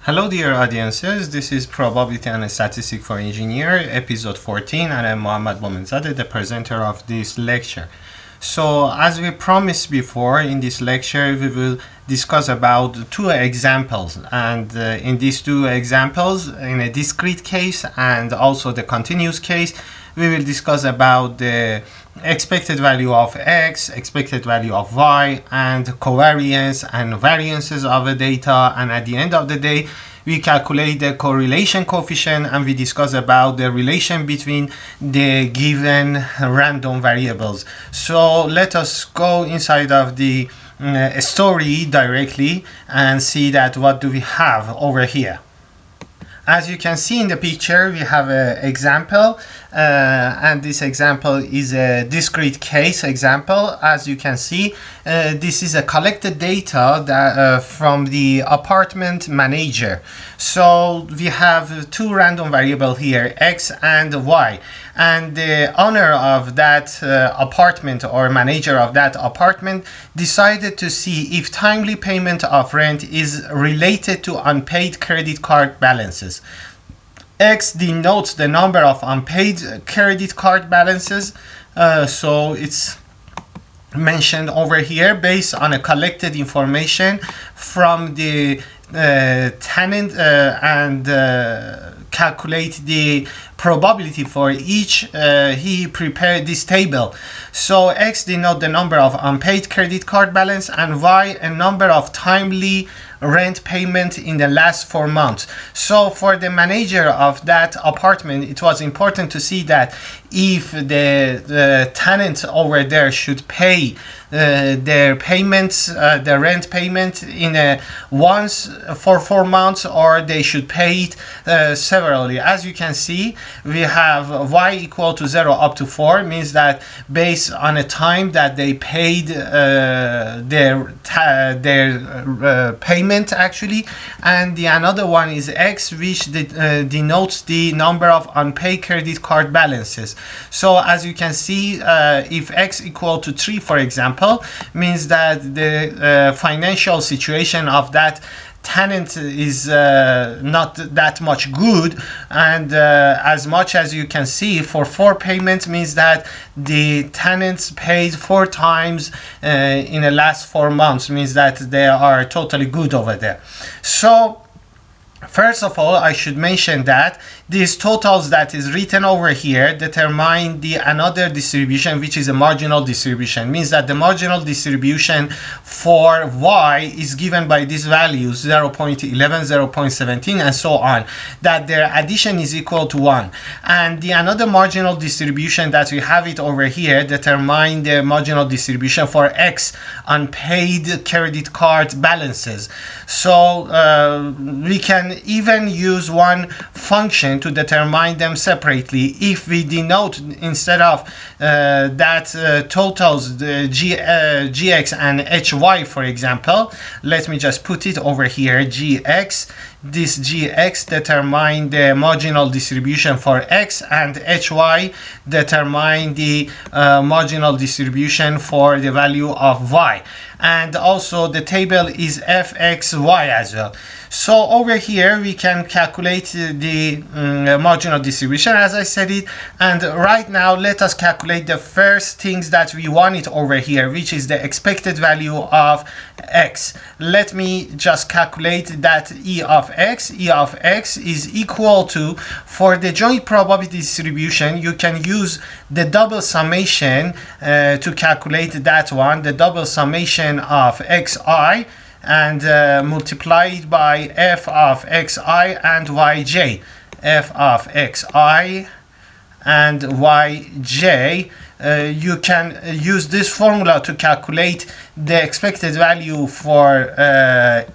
Hello dear audiences, this is Probability and Statistics for Engineer, episode 14, and I'm Mohammad Momenzadeh, the presenter of this lecture. So as we promised before, in this lecture we will discuss about two examples, and in these two examples, in a discrete case and also the continuous case, we will discuss about the expected value of x, expected value of y, and covariance and variances of the data, and at the end of the day we calculate the correlation coefficient and we discuss about the relation between the given random variables. So let us go inside of the story directly and see that what do we have over here. As you can see in the picture, we have an example, and this example is a discrete case example. As you can see, this is a collected data that, from the apartment manager. So we have two random variables here, x and y. And the owner of that apartment or manager of that apartment decided to see if timely payment of rent is related to unpaid credit card balances. X denotes the number of unpaid credit card balances, so it's mentioned over here based on a collected information from the tenant and calculate the probability for each. He prepared this table. So x denote the number of unpaid credit card balance and y a number of timely rent payment in the last 4 months. So for the manager of that apartment, it was important to see that if the tenant over there should pay their payments, the rent payment in once for 4 months, or they should pay it severally. As you can see, we have y equal to 0 up to 4, means that based on a time that they paid their payment actually, and the another one is x, which denotes the number of unpaid credit card balances. So as you can see, if x equal to 3, for example, means that the financial situation of that tenant is not that much good, and as much as you can see, for 4 payments means that the tenants paid 4 times in the last 4 months, means that they are totally good over there. So first of all, I should mention that these totals that is written over here determine the another distribution, which is a marginal distribution. Means that the marginal distribution for y is given by these values 0.11, 0.17, and so on, that their addition is equal to 1. And the another marginal distribution that we have it over here determine the marginal distribution for x, unpaid credit card balances. So we can even use one function to determine them separately. If we denote instead of that totals the gx and hy, for example, let me just put it over here, gx. This gx determine the marginal distribution for x, and hy determine the marginal distribution for the value of y. And also the table is fxy as well. So over here we can calculate the marginal distribution, as I said it. And right now let us calculate the first things that we want it over here, which is the expected value of x. Let me just calculate that E of x. E of x is equal to, for the joint probability distribution, you can use the double summation to calculate that one, the double summation of xi, and multiply it by f of xi and yj. F of xi and yj. You can use this formula to calculate the expected value for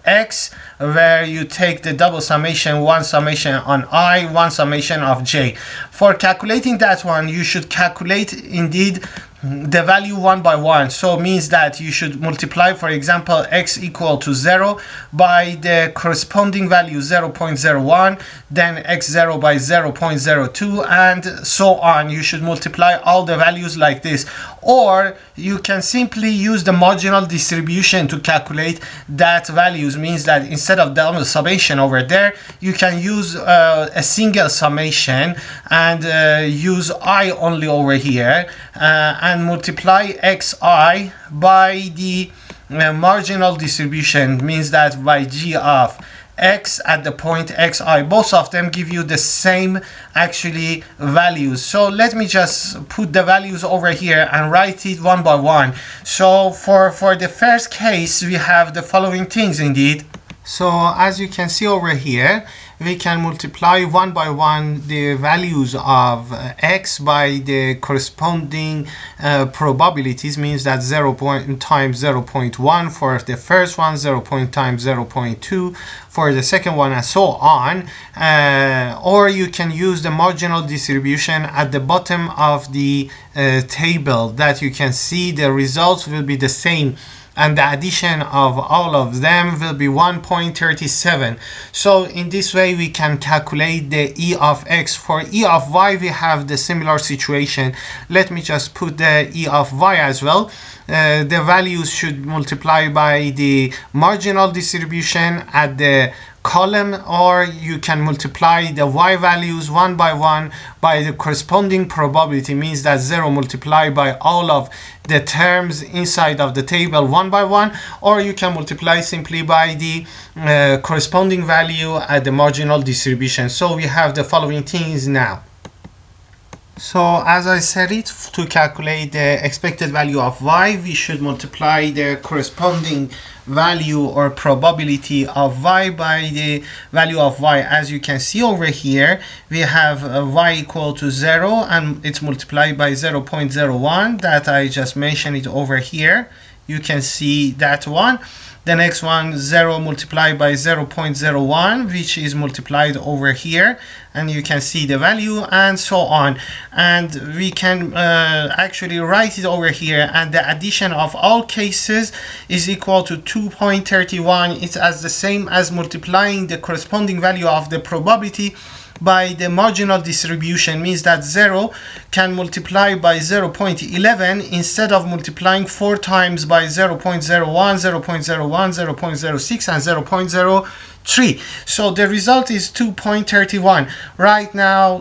x, where you take the double summation, one summation on I, one summation of j. For calculating that one, you should calculate indeed the value one by one. So means that you should multiply, for example, x equal to 0 by the corresponding value 0.01, then x0 by 0.02, and so on. You should multiply all the values like this. or you can simply use the marginal distribution to calculate that values. Means that instead of double summation over there, you can use a single summation and use I only over here and multiply xi by the marginal distribution. Means that by g of x at the point xi, both of them give you the same actually values. So let me just put the values over here and write it one by one. So for the first case, we have the following things indeed. So as you can see over here, we can multiply one by one the values of x by the corresponding probabilities. Means that 0 times 0.1 for the first one, 0 times 0.2 for the second one, and so on. Or you can use the marginal distribution at the bottom of the table, that you can see the results will be the same, and the addition of all of them will be 1.37. So in this way we can calculate the E of x. For E of y we have the similar situation. Let me just put the E of y as well. The values should multiply by the marginal distribution at the column, or you can multiply the y values one by one by the corresponding probability. Means that 0 multiplied by all of the terms inside of the table one by one, or you can multiply simply by the corresponding value at the marginal distribution. So we have the following things now. So as I said it, to calculate the expected value of y, we should multiply the corresponding value or probability of y by the value of y. As you can see over here, we have y equal to 0 and it's multiplied by 0.01 that I just mentioned it over here. You can see that one. The next one, 0 multiplied by 0.01, which is multiplied over here, and you can see the value, and so on. And we can actually write it over here, and the addition of all cases is equal to 2.31. It's as the same as multiplying the corresponding value of the probability by the marginal distribution. Means that 0 can multiply by 0.11 instead of multiplying 4 times by 0.01, 0.01, 0.06 and 0.03. So the result is 2.31. Right now,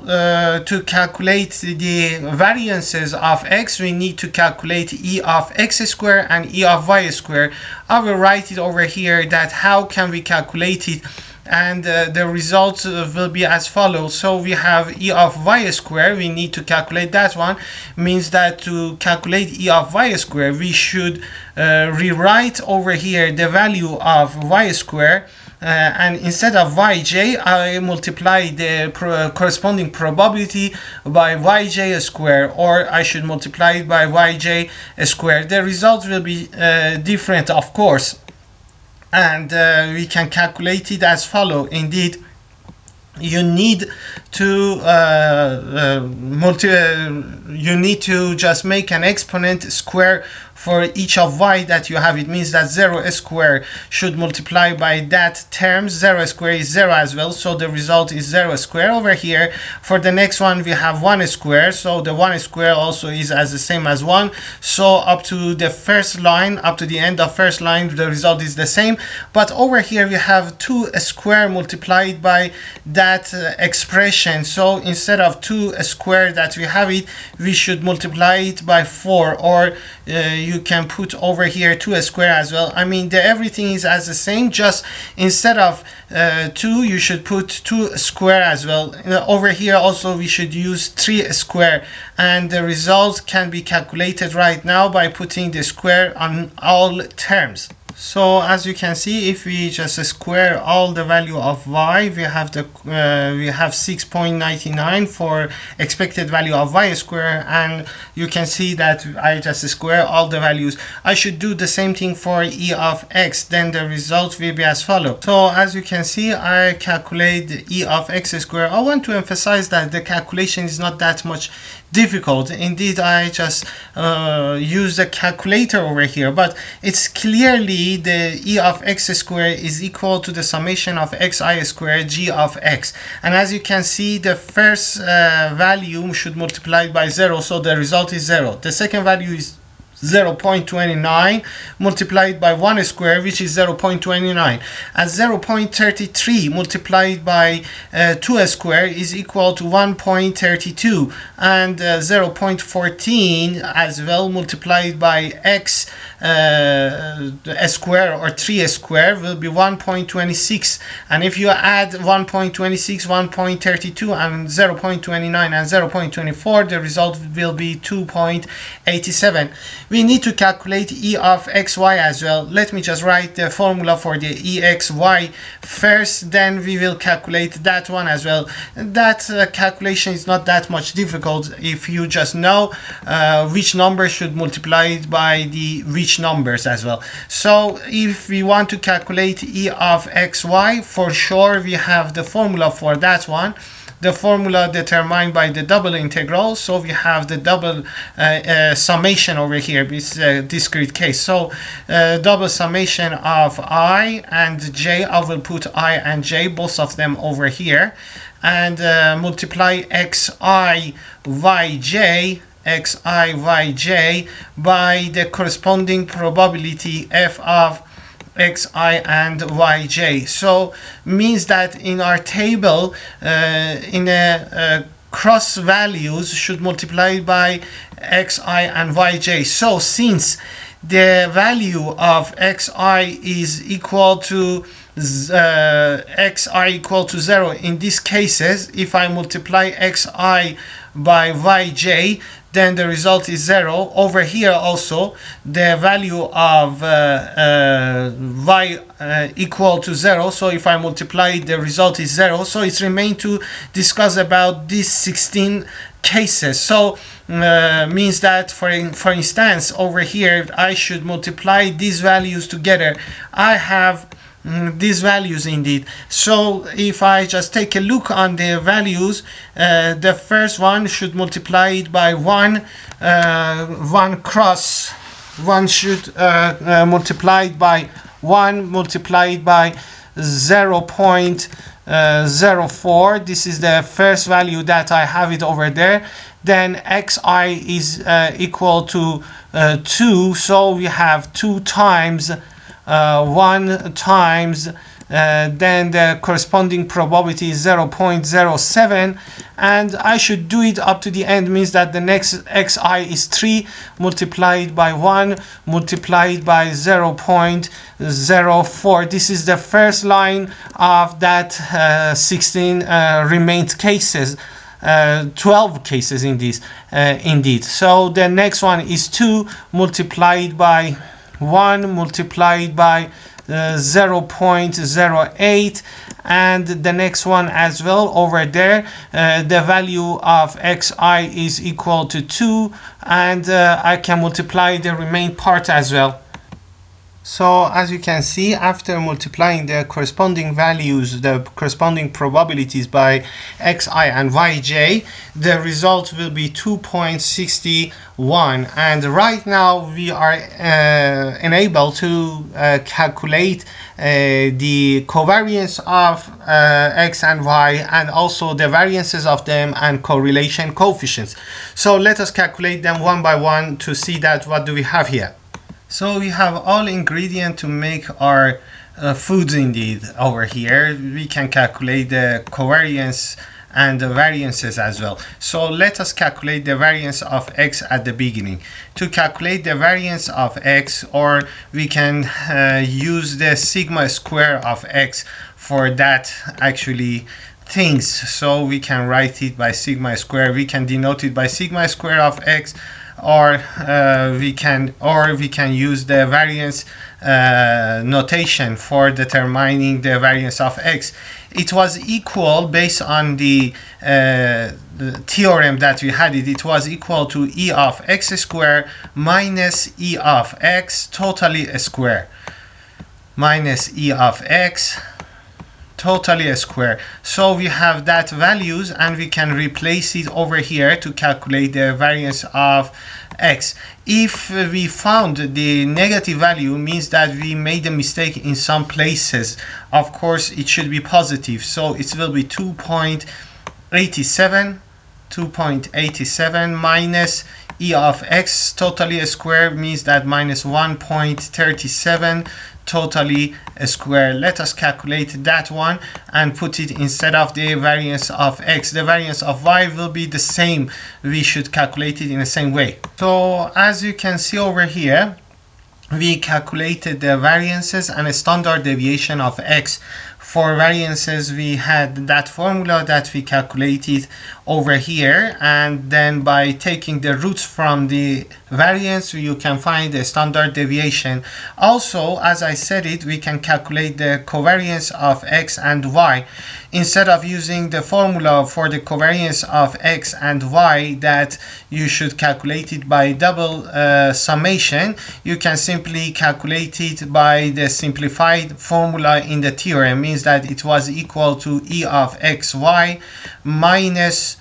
to calculate the variances of x, we need to calculate E of x square and E of y square. I will write it over here that how can we calculate it, and the results will be as follows. So we have E of y square, we need to calculate that one. Means that to calculate E of y square, we should rewrite over here the value of y square, and instead of yj, I multiply the corresponding probability by yj square, or I should multiply it by yj square. The result will be different, of course, and we can calculate it as follow. Indeed, you need to just make an exponent square for each of y that you have. It means that 0 square should multiply by that term. 0 square is 0 as well, so the result is 0 square over here. For the next one, we have 1 square, so the 1 square also is as the same as 1. So up to the first line, up to the end of first line, the result is the same. But over here we have 2 square multiplied by that expression. So instead of 2 square that we have it, we should multiply it by 4, or you can put over here 2 square as well. I mean, everything is as the same, just instead of 2 you should put 2 square as well. Over here also we should use 3 square, and the result can be calculated right now by putting the square on all terms. So as you can see, if we just square all the value of y, we have 6.99 for expected value of y square, and you can see that I just square all the values. I should do the same thing for E of x, then the result will be as follows. So as you can see, I calculate E of x square. I want to emphasize that the calculation is not that much difficult. Indeed, I just use the calculator over here, but it's clearly the e of x squared is equal to the summation of xi squared g of x. And as you can see, the first value should multiply by 0, so the result is 0. The second value is 0.29 multiplied by 1 square, which is 0.29, and 0.33 multiplied by 2 square is equal to 1.32, and 0.14 as well multiplied by x square or 3 square will be 1.26, and if you add 1.26, 1.32 and 0.29 and 0.24, the result will be 2.87. We need to calculate e of xy as well. Let me just write the formula for the exy first, then we will calculate that one as well. That calculation is not that much difficult if you just know which number should multiply by the which numbers as well. So if we want to calculate e of xy, for sure we have the formula for that one. The formula determined by the double integral, so we have the double summation over here. It's a discrete case, so double summation of I and j. I will put I and j, both of them over here, and multiply xi yj by the corresponding probability f of xi and yj. So means that in our table in a cross values should multiply by xi and yj. So since the value of xi is equal to xi equal to 0 in these cases, if I multiply xi by yj, then the result is 0. Over here also the value of y equal to 0, so if I multiply the result is 0. So it remains to discuss about these 16 cases. So means that for instance over here I should multiply these values together. I have these values indeed. So if I just take a look on the values, the first one should multiply it by 1 cross 1 should multiply it by 1 multiplied by 0.04. this is the first value that I have it over there. Then xi is equal to 2, so we have 2 times 1 times then the corresponding probability is 0.07, and I should do it up to the end, means that the next xi is 3 multiplied by 1 multiplied by 0.04. This is the first line of that 16 remained cases. 12 cases in this indeed. So the next one is 2 multiplied by 1 multiplied by 0.08, and the next one as well over there, the value of xi is equal to 2, and I can multiply the remaining part as well. So as you can see, after multiplying the corresponding values, the corresponding probabilities by xi and yj, the result will be 2.61. And right now we are enabled to calculate the covariance of x and y, and also the variances of them and correlation coefficients. So let us calculate them one by one to see that what do we have here. So we have all ingredients to make our foods indeed over here. We can calculate the covariance and the variances as well. So let us calculate the variance of x at the beginning. To calculate the variance of x, or we can use the sigma square of x for that actually things. So we can write it by sigma square. We can denote it by sigma square of x, or we can use the variance notation for determining the variance of x. It was equal, based on the theorem that we had it was equal to e of x square minus e of x totally square, minus e of x totally square. So we have that values and we can replace it over here to calculate the variance of x. If we found the negative value, means that we made a mistake in some places. Of course it should be positive, so it will be 2.87 minus e of x totally square, means that minus 1.37 totally square. Let us calculate that one and put it instead of the variance of x. The variance of y will be the same. We should calculate it in the same way. So as you can see over here, we calculated the variances and a standard deviation of x. For variances, we had that formula that we calculated over here, and then by taking the roots from the variance, you can find the standard deviation. Also, as I said it, we can calculate the covariance of x and y. Instead of using the formula for the covariance of x and y that you should calculate it by double summation, you can simply calculate it by the simplified formula in the theorem. Means that it was equal to e of xy minus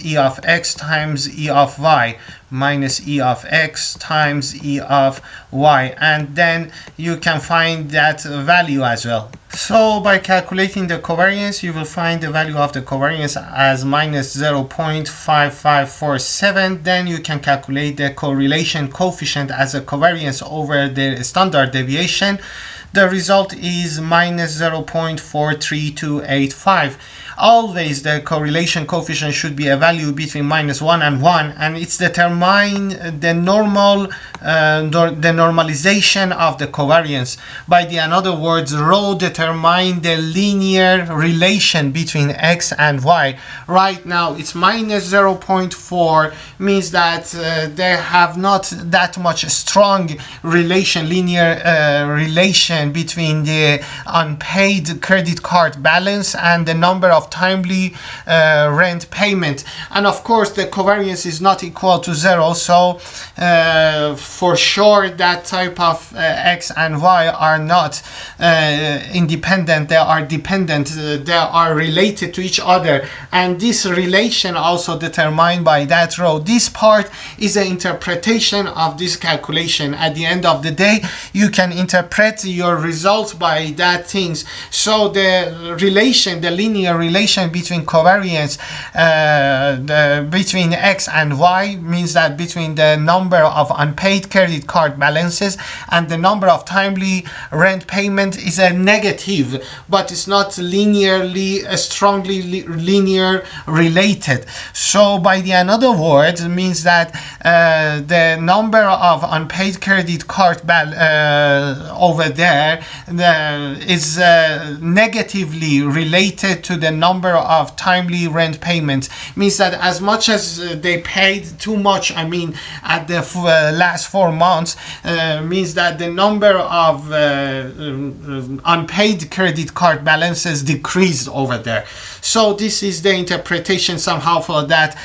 e of x times e of y, minus e of x times e of y, and then you can find that value as well. So by calculating the covariance, you will find the value of the covariance as minus 0.5547. Then you can calculate the correlation coefficient as a covariance over the standard deviation. The result is minus 0.43285. Always the correlation coefficient should be a value between minus 1 and 1, and it's determine the normalization of the covariance. By the other words, rho determine the linear relation between x and y. Right now it's minus 0.4, means that they have not that much strong relation, linear relation between the unpaid credit card balance and the number of timely rent payment. And of course the covariance is not equal to 0, so for sure that type of x and y are not independent, they are dependent, they are related to each other, and this relation also determined by that rho. This part is an interpretation of this calculation. At the end of the day, you can interpret your results by that things. So the relation, the linear relation between covariance between x and y means that between the number of unpaid credit card balances and the number of timely rent payment is a negative, but it's not linearly strongly linear related. So by the other words, means that the number of unpaid credit card over there is negatively related to the number of timely rent payments. Means that as much as they paid too much, I mean at the last 4 months, means that the number of unpaid credit card balances decreased over there. So this is the interpretation somehow for that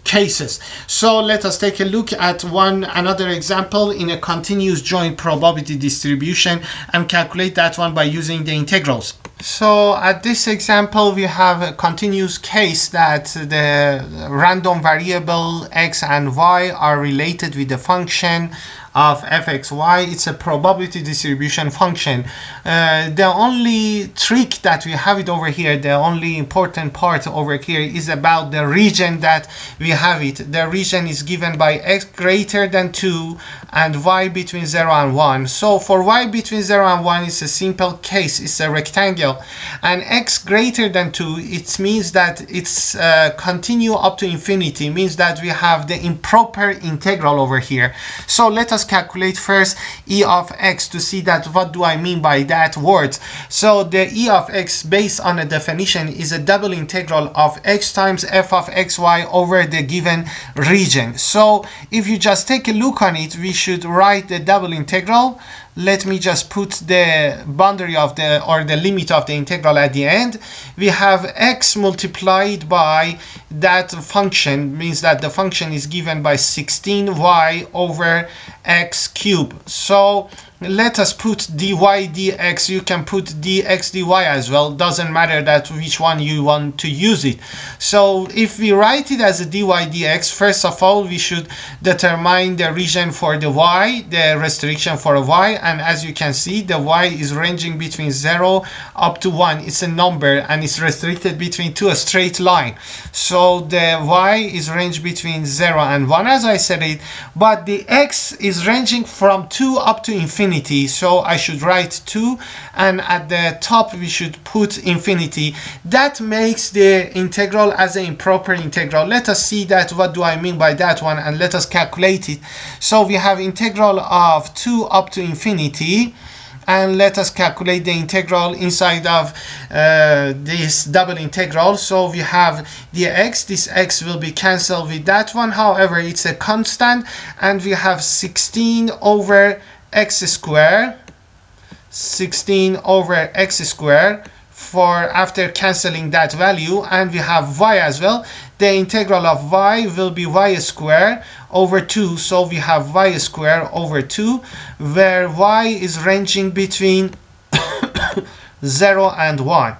cases. So let us take a look at another example in a continuous joint probability distribution and calculate that one by using the integrals. So at this example, we have a continuous case that the random variable x and y are related with the function of fxy. It's a probability distribution function. The only trick that we have it over here, the only important part over here is about the region that we have it. The region is given by x greater than 2 and y between 0 and 1. So for y between 0 and 1, it's a simple case, it's a rectangle, and x greater than 2, it means that it's continue up to infinity, means that we have the improper integral over here. So let us calculate first e of x to see that what do I mean by that word. So the e of x based on a definition is a double integral of x times f of xy over the given region. So if you just take a look on it, we should write the double integral. Let me just put the boundary of the limit of the integral at the end. We have x multiplied by that function, means that the function is given by 16y over x cubed. So let us put dy dx. You can put dx dy as well, doesn't matter that which one you want to use it. So if we write it as a dy dx, first of all we should determine the region for the y, the restriction for a y, and as you can see the y is ranging between 0 up to 1. It's a number and it's restricted between two straight line, so the y is ranged between 0 and 1 as I said it, but the x is ranging from 2 up to infinity, so I should write 2 and at the top we should put infinity. That makes the integral as an improper integral. Let us see that, what do I mean by that one, and let us calculate it. So we have integral of 2 up to infinity, and let us calculate the integral inside of this double integral. So we have the x, this x will be cancelled with that one, however it's a constant, and we have 16 over x squared, 16 over x squared for after cancelling that value, and we have y as well. The integral of y will be y squared over 2, so we have y squared over 2, where y is ranging between 0 and 1,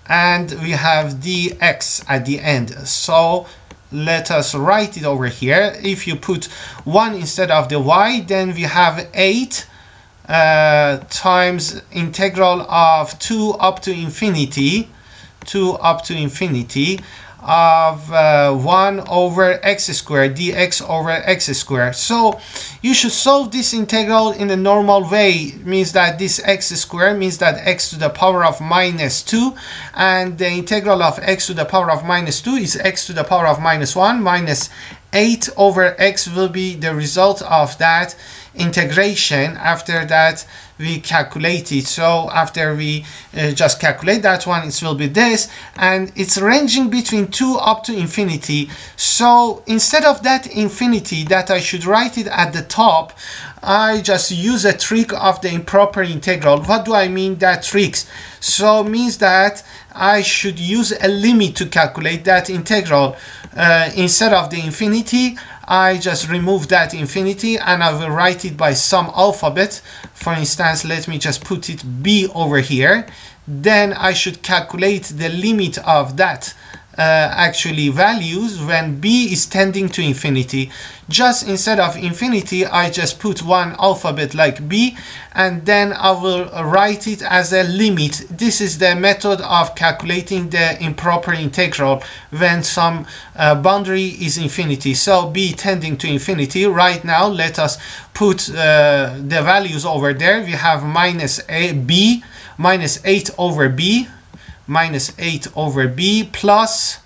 and we have dx at the end. So let us write it over here. If you put 1 instead of the y, then we have 8 times integral of 2 up to infinity, 2 up to infinity of 1 over x squared, dx over x squared. So you should solve this integral in a normal way. It means that this x squared means that x to the power of minus 2, and the integral of x to the power of minus 2 is x to the power of minus 1, minus 8 over x will be the result of that integration. After that we calculate it, so after we just calculate that one, it will be this, and it's ranging between 2 up to infinity. So instead of that infinity that I should write it at the top, I just use a trick of the improper integral. What do I mean that tricks? So means that I should use a limit to calculate that integral. Instead of the infinity, I just remove that infinity and I will write it by some alphabet. For instance, let me just put it b over here. Then I should calculate the limit of that actually values when b is tending to infinity. Just instead of infinity, I just put one alphabet like b, and then I will write it as a limit. This is the method of calculating the improper integral when some boundary is infinity. So b tending to infinity. Right now let us put the values over there. We have minus b, minus 8 over b, minus 8 over b plus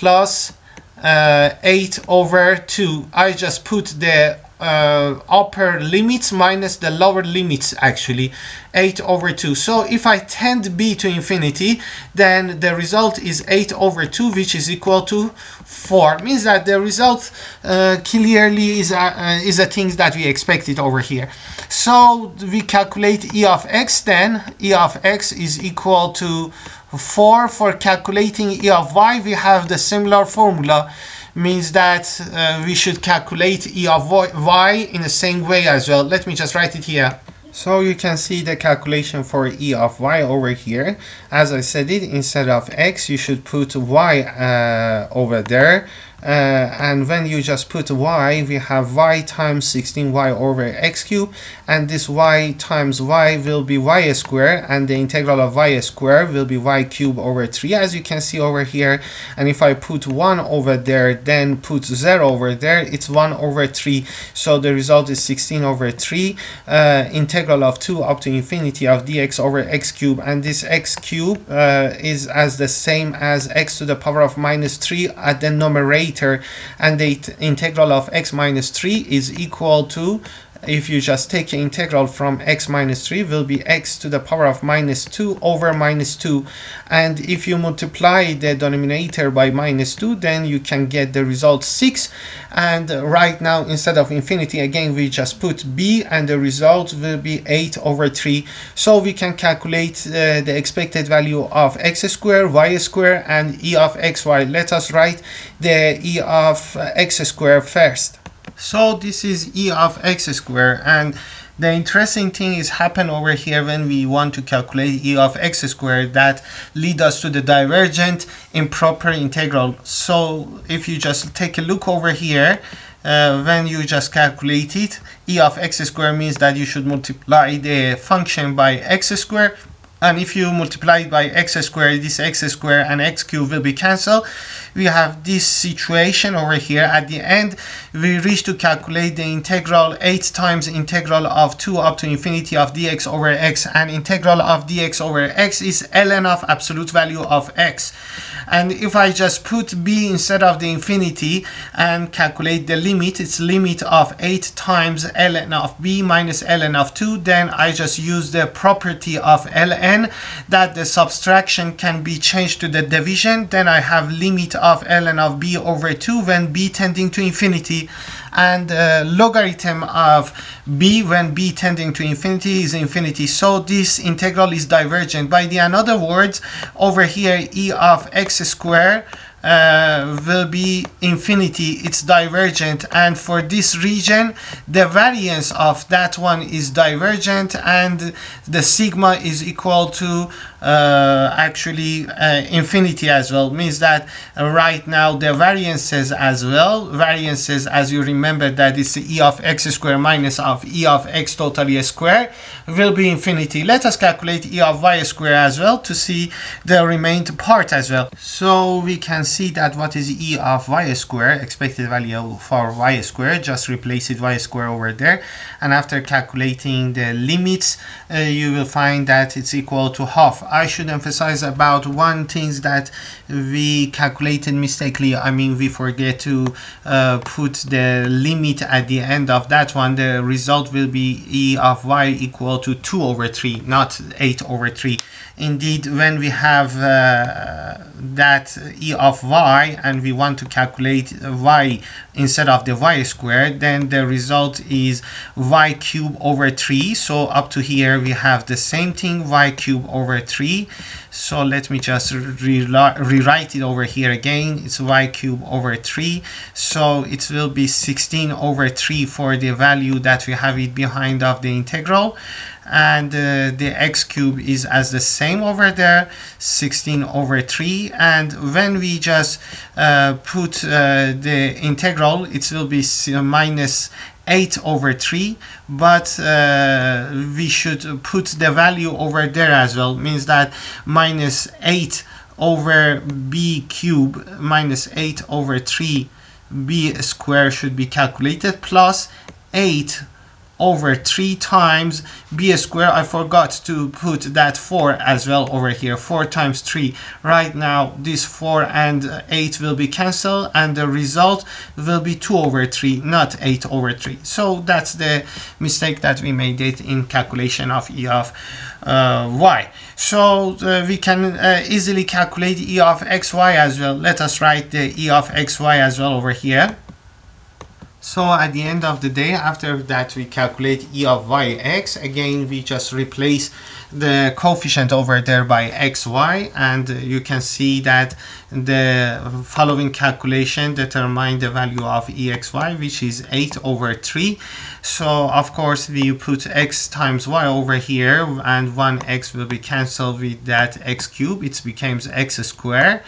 8 over 2. I just put the upper limits minus the lower limits, actually 8 over 2. So if I tend b to infinity, then the result is 8 over 2, which is equal to 4. Means that the result clearly is the things that we expected over here. So we calculate e of x, then e of x is equal to 4. For calculating e of y, we have the similar formula. Means that we should calculate e of y in the same way as well. Let me just write it here. So you can see the calculation for e of y over here. As I said it, instead of x you should put y over there. And when you just put y, we have y times 16y over x cubed, and this y times y will be y squared, and the integral of y squared will be y cubed over 3, as you can see over here. And if I put 1 over there, then put 0 over there, it's 1 over 3. So the result is 16 over 3, integral of 2 up to infinity of dx over x cubed, and this x cubed is as the same as x to the power of minus 3 at the numerator, and the integral of x minus 3 is equal to, if you just take the integral from x minus 3, will be x to the power of minus 2 over minus 2. And if you multiply the denominator by minus 2, then you can get the result 6. And right now, instead of infinity, again we just put b, and the result will be 8 over 3. So we can calculate the expected value of x squared, y squared, and e of xy. Let us write the e of x squared first. So this is e of x squared, and the interesting thing is happen over here when we want to calculate e of x squared that lead us to the divergent improper integral. So if you just take a look over here, when you just calculate it, e of x squared means that you should multiply the function by x squared, and if you multiply it by x squared, this x squared and x cubed will be cancelled. We have this situation over here. At the end, we reach to calculate the integral 8 times integral of 2 up to infinity of dx over x, and integral of dx over x is ln of absolute value of x. And if I just put b instead of the infinity and calculate the limit, it's limit of 8 times ln of b minus ln of 2, then I just use the property of ln that the subtraction can be changed to the division. Then I have limit of ln of b over 2 when b tending to infinity, and logarithm of b when b tending to infinity is infinity. So this integral is divergent. By the other words, over here e of x squared will be infinity, it's divergent, and for this region the variance of that one is divergent, and the sigma is equal to infinity as well. Means that right now the variances as well, as you remember that it's e of x squared minus of e of x totally squared, will be infinity. Let us calculate e of y squared as well to see the remaining part as well. So we can see that what is e of y squared, expected value for y squared, just replace it y squared over there, and after calculating the limits you will find that it's equal to half. I should emphasize about one thing that we calculated mistakenly. I mean, we forget to put the limit at the end of that one. The result will be e of y equal to 2 over 3, not 8 over 3. Indeed, when we have that e of y and we want to calculate y instead of the y squared, then the result is y cubed over 3. So up to here we have the same thing, y cubed over 3. So let me just rewrite it over here again. It's y cubed over 3. So it will be 16 over 3 for the value that we have it behind of the integral. And the x cube is as the same over there, 16 over 3. And when we just put the integral, it will be minus 8 over 3, but we should put the value over there as well. Means that minus 8 over b cube minus 8 over 3 b square should be calculated, plus 8 over 3 times b square. I forgot to put that 4 as well over here. 4 times 3. Right now this 4 and 8 will be cancelled, and the result will be 2 over 3, not 8 over 3. So that's the mistake that we made it in calculation of e of y. So we can easily calculate e of xy as well. Let us write the e of xy as well over here. So at the end of the day, after that we calculate e of yx, again we just replace the coefficient over there by xy, and you can see that the following calculation determine the value of exy, which is 8 over 3. So of course we put x times y over here, and 1x will be cancelled with that x cube. It becomes x squared.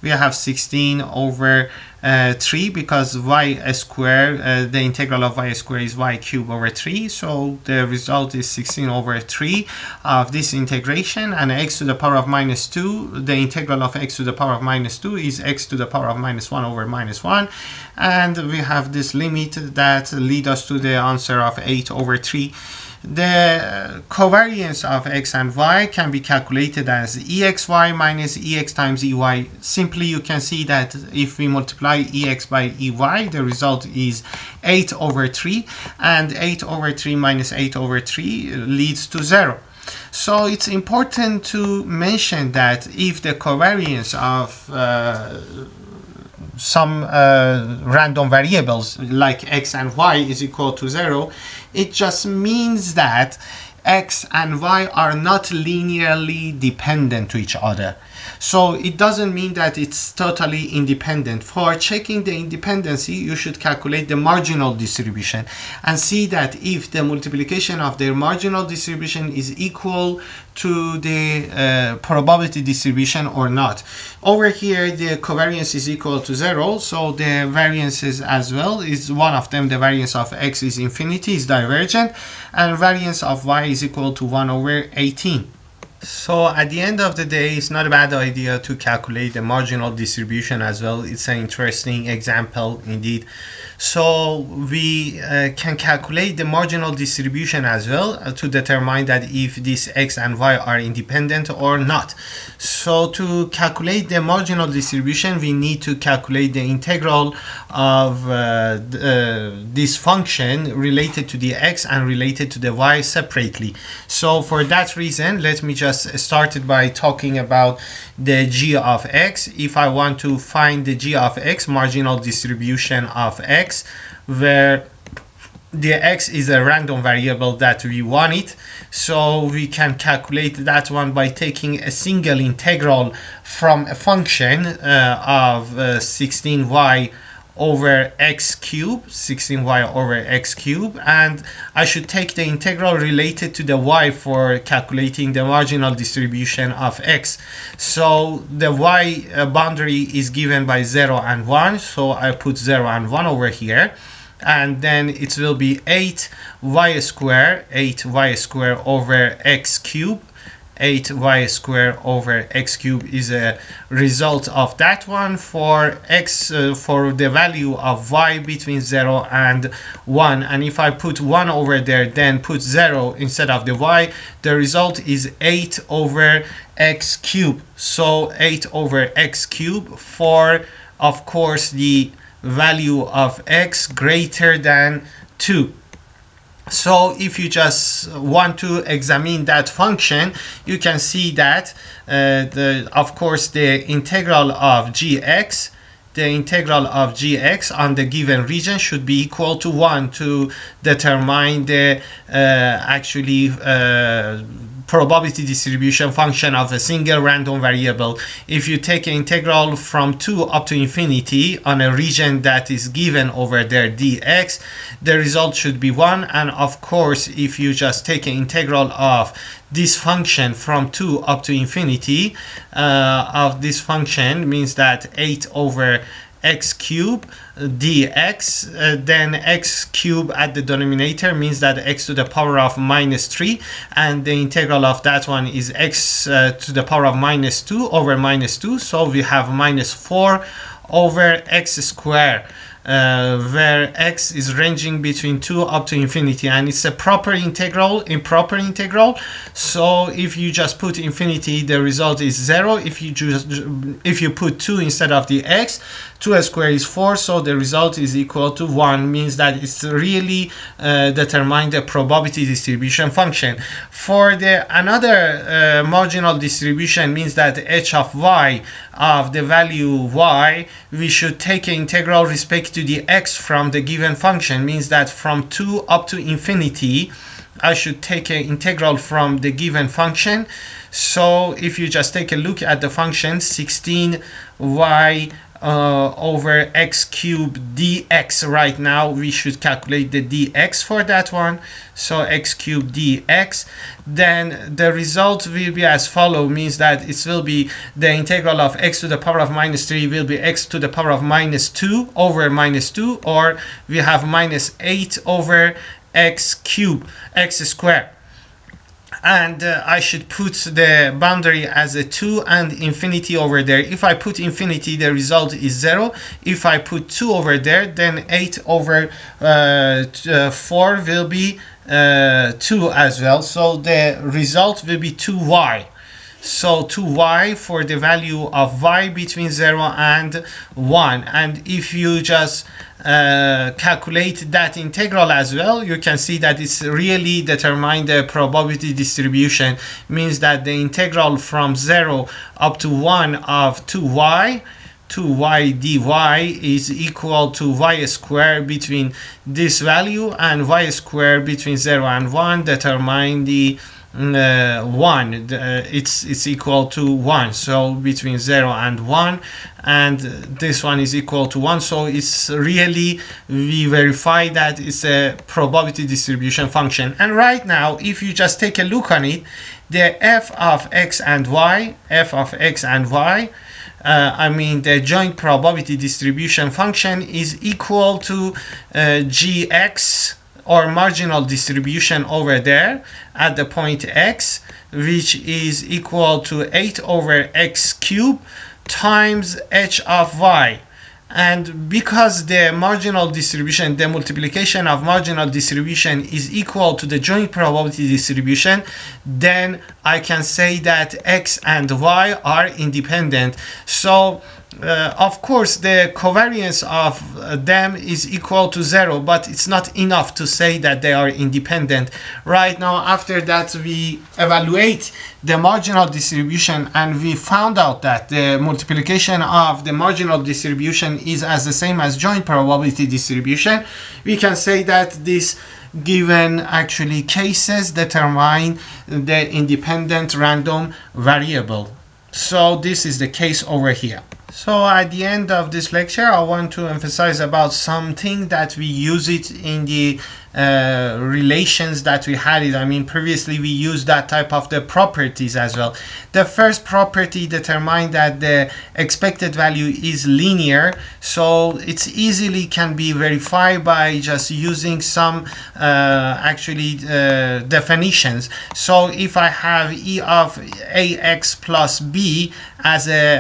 We have 16 over 3 because y squared, the integral of y squared is y cubed over 3. So the result is 16 over 3 of this integration, and x to the power of minus 2, the integral of x to the power of minus 2 is x to the power of minus 1 over minus 1, and we have this limit that lead us to the answer of 8 over 3. The covariance of x and y can be calculated as exy minus ex times ey. Simply you can see that if we multiply ex by ey, the result is 8 over 3, and 8 over 3 minus 8 over 3 leads to 0. So it's important to mention that if the covariance of some random variables like x and y is equal to 0, it just means that x and y are not linearly dependent to each other. So it doesn't mean that it's totally independent. For checking the independency, you should calculate the marginal distribution and see that if the multiplication of their marginal distribution is equal to the probability distribution or not. Over here, the covariance is equal to 0, so the variances as well is one of them. The variance of x is infinity, is divergent, and variance of y is equal to 1 over 18. So at the end of the day, it's not a bad idea to calculate the marginal distribution as well. It's an interesting example indeed. So we can calculate the marginal distribution as well to determine that if this x and y are independent or not. So to calculate the marginal distribution, we need to calculate the integral of this function related to the x and related to the y separately. So for that reason, let me just start it by talking about the g of x. If I want to find the g of x, marginal distribution of x, where the x is a random variable that we want it, so we can calculate that one by taking a single integral from a function of 16y over x cube, 16y over x cube, and I should take the integral related to the y for calculating the marginal distribution of x. So the y boundary is given by 0 and 1, so I put 0 and 1 over here, and then it will be 8y square over x cube. 8y squared over x cube is a result of that one for x for the value of y between 0 and 1, and if I put 1 over there then put 0 instead of the y, the result is 8 over x cube. So 8 over x cube for, of course, the value of x greater than 2. So if you just want to examine that function, you can see that of course the integral of gx, on the given region should be equal to 1 to determine the probability distribution function of a single random variable. If you take an integral from 2 up to infinity on a region that is given over there dx, the result should be 1. And of course, if you just take an integral of this function from 2 up to infinity of this function, means that 8 over x cube dx, then x cube at the denominator means that x to the power of -3, and the integral of that one is x to the power of -2 over -2, so we have -4 over x squared, where x is ranging between 2 up to infinity, and it's a proper integral, improper integral. So if you just put infinity, the result is 0. If you put 2 instead of the x, 2 squared is 4, so the result is equal to 1, means that it's really determine the probability distribution function. For the another marginal distribution, means that h of y of the value y, we should take an integral respect to the x from the given function, means that from 2 up to infinity I should take an integral from the given function. So if you just take a look at the function 16y over x cube dx, right now we should calculate the dx for that one. So x cube dx, then the result will be as follow, means that it will be the integral of x to the power of -3 will be x to the power of -2 over -2, or we have -8 over x cube, x squared. And I should put the boundary as a 2 and infinity over there. If I put infinity, the result is 0. If I put 2 over there, then 8 over 4 will be 2 as well. So the result will be 2y. So 2y for the value of y between 0 and 1. And if you just calculate that integral as well, you can see that it's really determine the probability distribution, means that the integral from 0 up to 1 of 2y 2y dy is equal to y squared between this value and y squared between 0 and 1. Determine the 1. It's equal to 1, so between 0 and 1, and this one is equal to 1. So it's really, we verify that it's a probability distribution function. And right now, if you just take a look on it, the f of x and y, I mean the joint probability distribution function, is equal to gx, or marginal distribution over there at the point x, which is equal to 8 over x cubed times h of y. And because the marginal distribution, the multiplication of marginal distribution is equal to the joint probability distribution, then I can say that x and y are independent. So of course the covariance of them is equal to 0, but it's not enough to say that they are independent. Right now, after that, we evaluate the marginal distribution and we found out that the multiplication of the marginal distribution is as the same as joint probability distribution. We can say that this given actually cases determine the independent random variable. So this is the case over here. So at the end of this lecture, I want to emphasize about something that we use it in the relations that we had it. I mean, previously we used that type of the properties as well. The first property determined that the expected value is linear, so it's easily can be verified by just using some definitions. So if I have e of ax plus b as a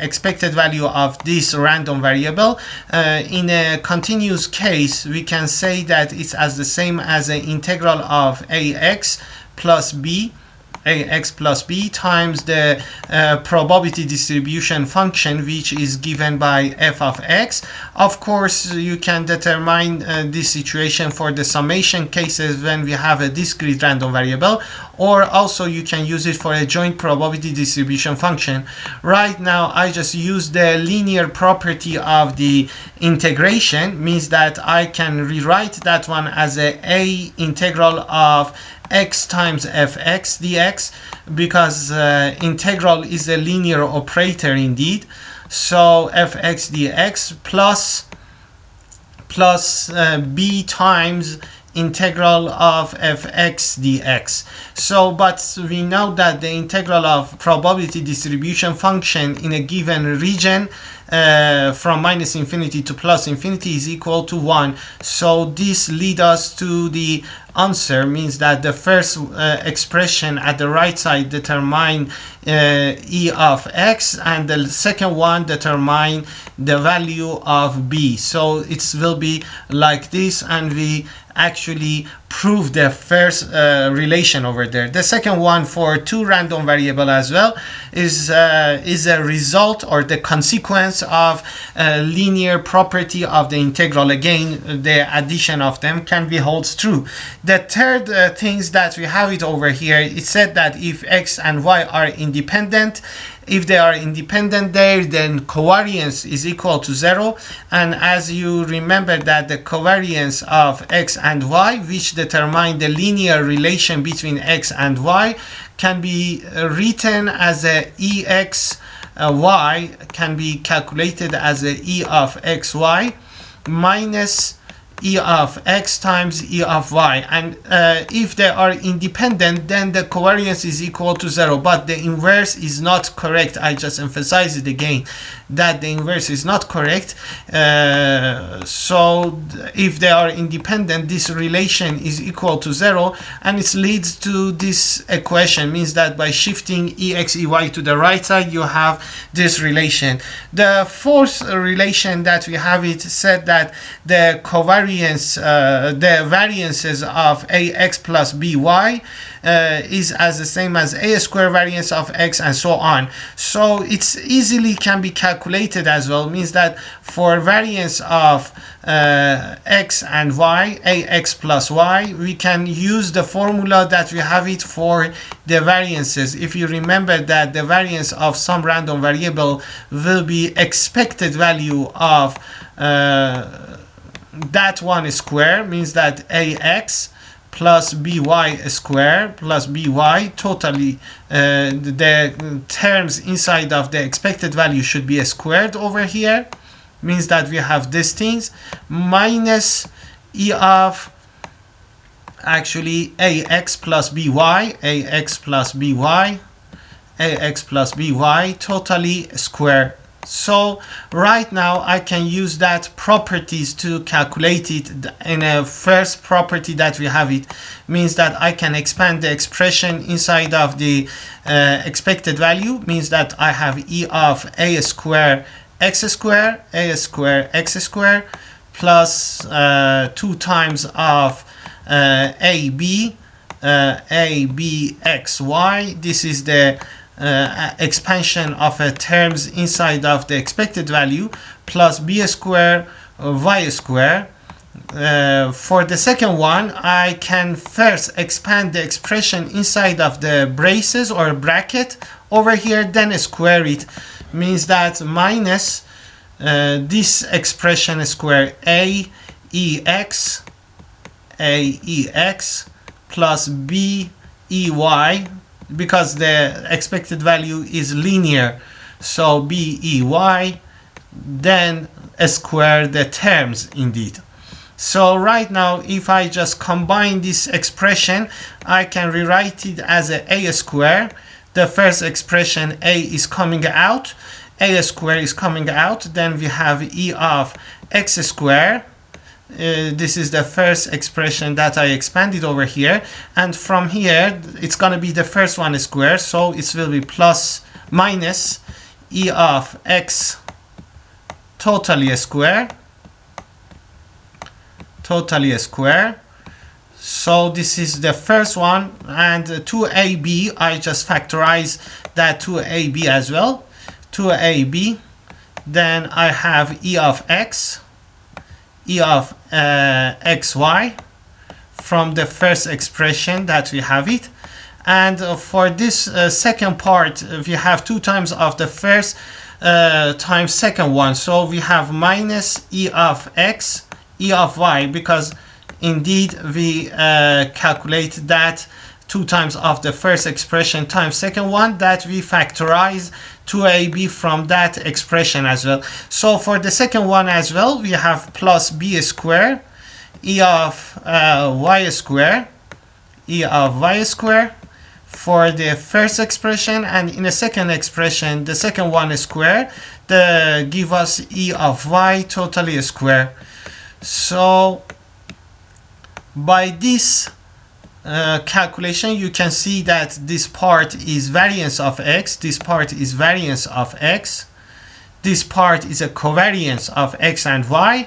expected value of this random variable, in a continuous case, we can say that it's as the same as the integral of ax plus b times the probability distribution function, which is given by f of x. Of course, you can determine this situation for the summation cases when we have a discrete random variable, or also you can use it for a joint probability distribution function. Right now, I just use the linear property of the integration, means that I can rewrite that one as a integral of x times fx dx, because integral is a linear operator indeed. So fx dx plus b times integral of fx dx. So but we know that the integral of probability distribution function in a given region from minus infinity to plus infinity is equal to 1. So this leads us to the answer, means that the first expression at the right side determine e of x, and the second one determine the value of b. So it will be like this, and we actually prove the first relation over there. The second one for two random variable as well is a result or the consequence of linear property of the integral. Again, the addition of them can be holds true. The third things that we have it over here, it said that if x and y are independent, if they are independent there, then covariance is equal to 0. And as you remember that the covariance of x and y, which determine the linear relation between x and y, can be written as a ex y, can be calculated as a e of xy minus e of x times e of y. And if they are independent, then the covariance is equal to 0, but the inverse is not correct. I just emphasize it again that the inverse is not correct. So if they are independent, this relation is equal to 0, and it leads to this equation, means that by shifting ex ey to the right side, you have this relation. The fourth relation that we have, it said that the covariance the variances of ax plus by is as the same as a square variance of x, and so on. So it's easily can be calculated as well. Means that for variance of x and y, ax plus y, we can use the formula that we have it for the variances. If you remember that the variance of some random variable will be expected value of that one square, means that ax plus by square plus by totally the terms inside of the expected value should be squared over here, means that we have these things minus e of actually ax plus by totally square. So right now I can use that properties to calculate it. In a first property that we have, it means that I can expand the expression inside of the expected value, means that I have e of a square x square plus 2 times of ab xy. This is the expansion of terms inside of the expected value, plus b square y square. For the second one, I can first expand the expression inside of the braces or bracket over here, then square it, means that minus this expression square aex plus b ey, because the expected value is linear, so b-e-y, then square the terms indeed. So right now if I just combine this expression, I can rewrite it as a square. The first expression a is coming out, a square is coming out, then we have e of x square. This is the first expression that I expanded over here, and from here it's gonna be the first one square, so it will be plus minus e of x totally square. So this is the first one, and 2ab, I just factorize that 2ab as well, 2ab, then I have e of x, e of xy from the first expression that we have it, and for this second part we have 2 times of the first times second one, so we have minus e of x, e of y, because indeed we calculate that 2 times of the first expression times second one, that we factorize 2ab from that expression as well. So for the second one as well, we have plus b square e of y square for the first expression, and in the second expression, the second one square, give us e of y totally square. So by this calculation, you can see that this part is variance of x, this part is variance of x, this part is a covariance of x and y,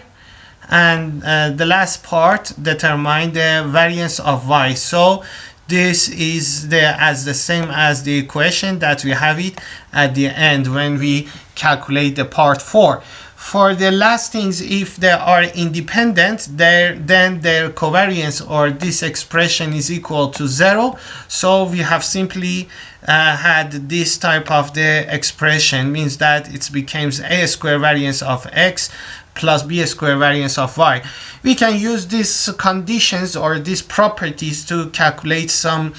and the last part determine the variance of y. So this is the same as the equation that we have it at the end when we calculate the part 4. For the last things, if they are independent, then their covariance or this expression is equal to 0. So we have simply had this type of the expression, means that it becomes a square variance of x plus b square variance of y. We can use these conditions or these properties to calculate some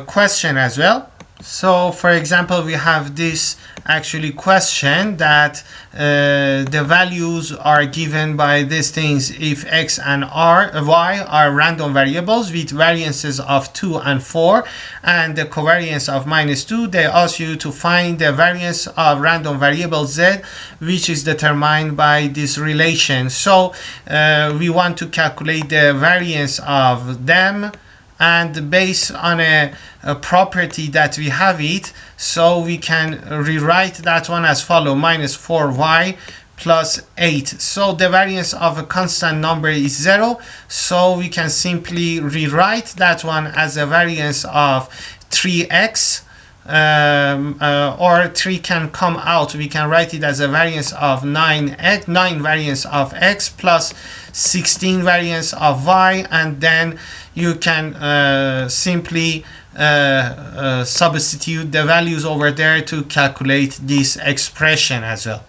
question as well. So for example, we have this actually question that the values are given by these things if x and y are random variables with variances of 2 and 4 and the covariance of -2. They ask you to find the variance of random variable z, which is determined by this relation. So we want to calculate the variance of them, and based on a property that we have it, so we can rewrite that one as follow: -4y plus 8. So the variance of a constant number is 0. So we can simply rewrite that one as a variance of 3x. Or 3 can come out. We can write it as a variance of 9 variance of x plus 16 variance of y, and then you can simply substitute the values over there to calculate this expression as well.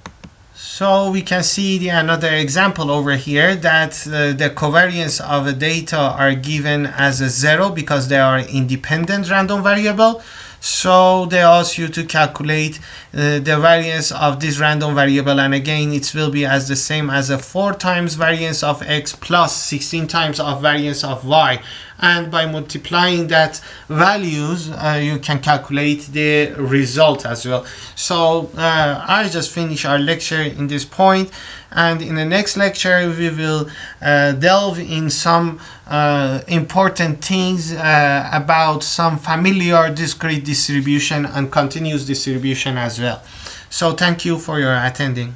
So we can see another example over here that the covariance of the data are given as a 0 because they are independent random variable. So they ask you to calculate the variance of this random variable, and again it will be as the same as a 4 times variance of x plus 16 times of variance of y, and by multiplying that values you can calculate the result as well. So I just finished our lecture in this point, and in the next lecture we will delve in some important things about some familiar discrete distribution and continuous distribution as well. So thank you for your attending.